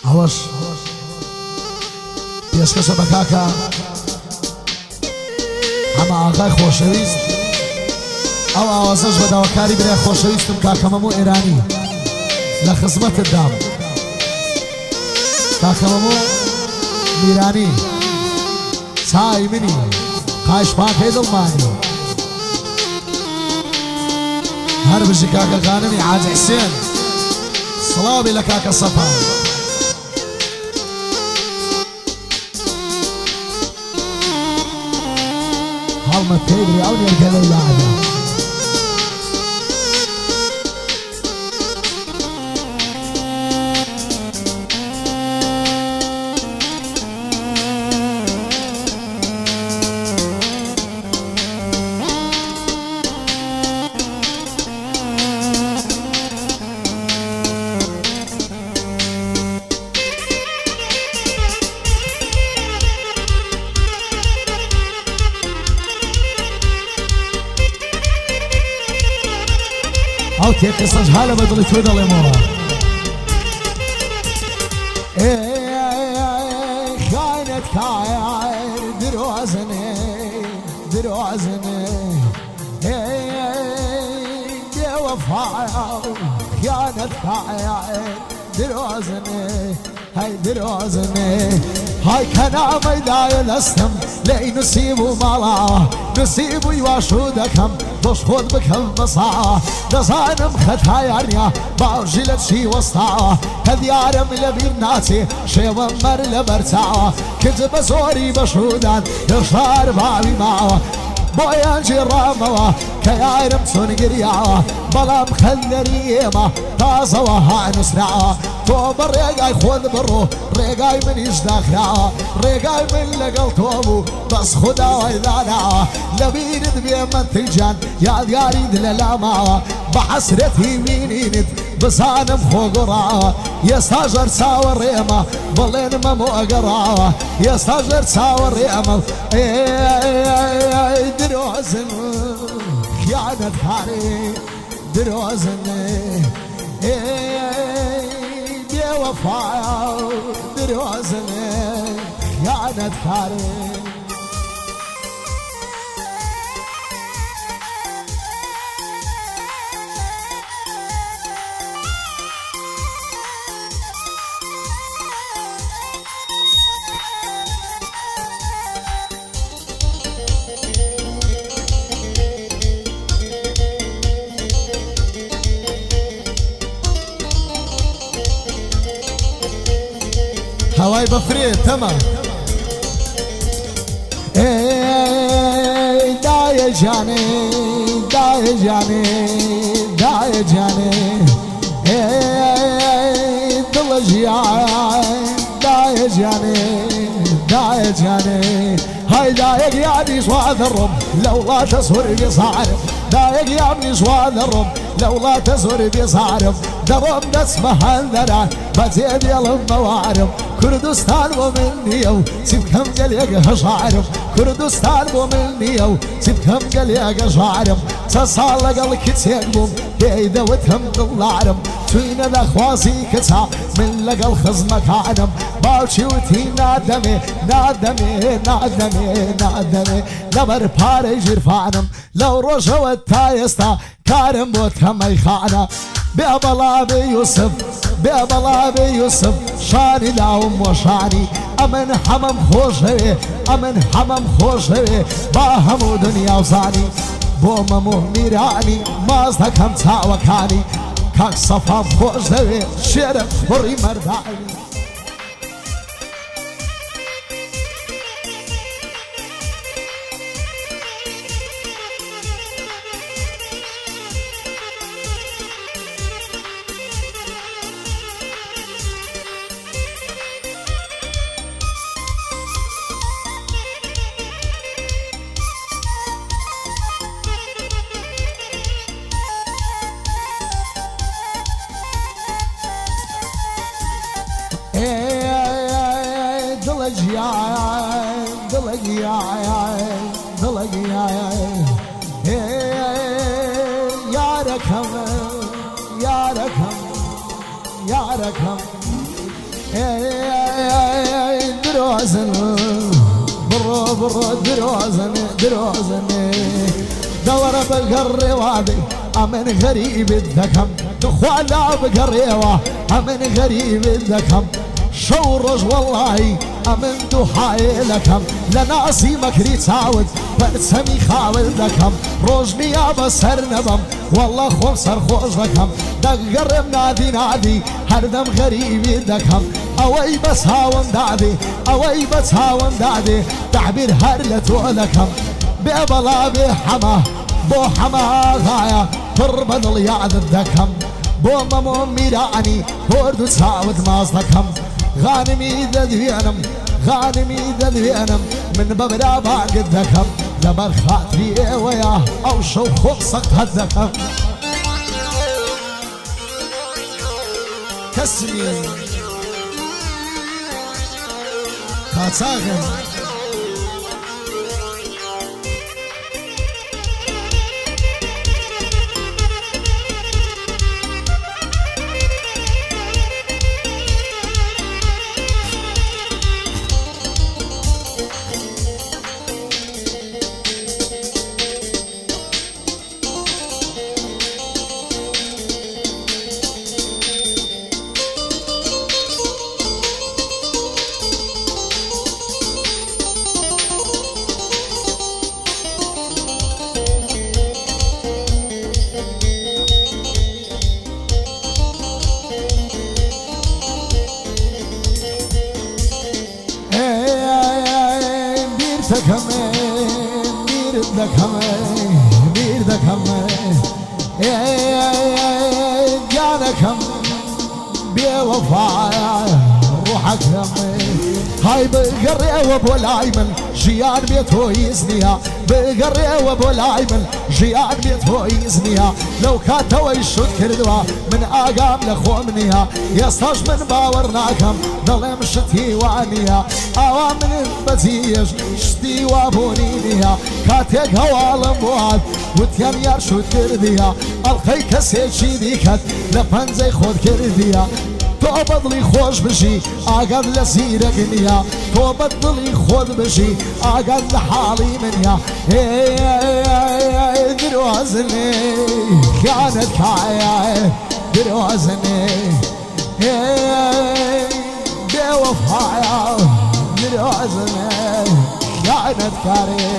ئەوەش پێشکەشە بە کاکە ئەمە ئاغای خۆشەویست ئەو ئاوازەش بە داواکاری برای خۆشەویستم کاکە مەموو ئێرانی لە خزمەتت دام کاکە مەموو میرانی چای منی قایشمان پێ دڵمانی هەر بژی کاکەکانمی حاجی حسێن سڵاوی لە کاکە سەفا هەڵمە پێی بری ئەو نێرگە لەیلایە ئەو تێقسەش ها لە بەدڵی تۆ دەڵێمەوە خاینت کایر درۆزنێ درۆزنێ بێوەفایە خیانەت کایر درۆزنێ هەی درۆزنێ هاي كنامي دايل استم لي نسيب ومالا نسيب ويواشودكم بوش خود بكم بصا دزانم خطايارنيا باوجلت شي وسطا كديارم لبير ناتي شي ومر لبرتا كنت بزوري بشودان يشار بابي ما بويان جراموا كيارم سنقريا بلام خلريما تازا وها نسرعا تو بريقاي خود برو ريقاي من يجداخرا ريقاي من لقل توبو بس خدا ويدانا لبيرد بيمن تلجان يا دياري دلالاما بحسرتي مينينت بسانم خوغرا يستاجر ساور ريما بلين ممو اقرا يستاجر ساور ريما دروزن خيانة حاري دروزن بيوفايا دروزن خيانة حاري هواي بفريد تمام داي جاني داي جاني داي جاني دل جيان داي جاني داي جاني هاي دايق يا ابني سواد الرب لو لا تسهر بصارم دايق يا ابني سواد الرب لو لا تسهر بصارم درب نسمه الذرا بزيد يلم موارم كردستان ومنيو سيبكم قليق هشعرم كردستان ومنيو سيبكم قليق هشعرم تصالق الكتيقبم بيدا وتهم ضلعرم توين الاخواسي كتا من لقى الخزمة كعنم باوشي وتي نادمي نادمي نادمي نادمي لبر باري جرفانم لو رجا والتايستا كارم بوتهم يخانا بأبلابي يوسف بأبلابي يوسف شاني لاوم وشاني أمن حمم خوشوي أمن حمم خوشوي باهمو دنيا وزاني بوممو ميراني مازدكم تاوكاني كاك صفام خوشوي شيرم بري مرداني دروزن برو دروزن دور بقري وادي أمن غريب الذكم تخوالا بقريوه أمن غريب الذكم شورج والله أمن دحاي لكم لناسي مكري تعود برسمي خاول لكم روجني يا بسر نبم والله خوم سر خوش لكم دقرب نادي هردم غريبي دكم اوي بس هاون دادي تعبير هرلتو لكم ببلا بحما بو حما غاية تربد اليعد الدكم بو ممو ميراني هوردو تساود مازدكم غانمي ذذيانم من ببرا باق الدكم لبر خاطري وياه او شو خلصك هدكم كسمي كاتاغم بير دكم جانكم بوفايا روحك هاي بقري وابو العيمن جيان بيتو يزنيها بقري وابو العيمن جيان بيتو يزنيها لو كاتوا يشد كردوا من اقام لخومنيها يستاج من باورناكم ظلم شتي وانيها اوامن بتيج شتي وابونينيها كاتيك هوالم بواد وتيان يرشد كرديها الخي كسيشي ديكت لبنزي خود كرديها تو بدلی خوش بشی آگاد لسیرک نیا تو بدلی خود بشی آگاد لحالی منیا دروازنی خیانت کایا دروازنی بیوفایا دروازنی خیانت کاری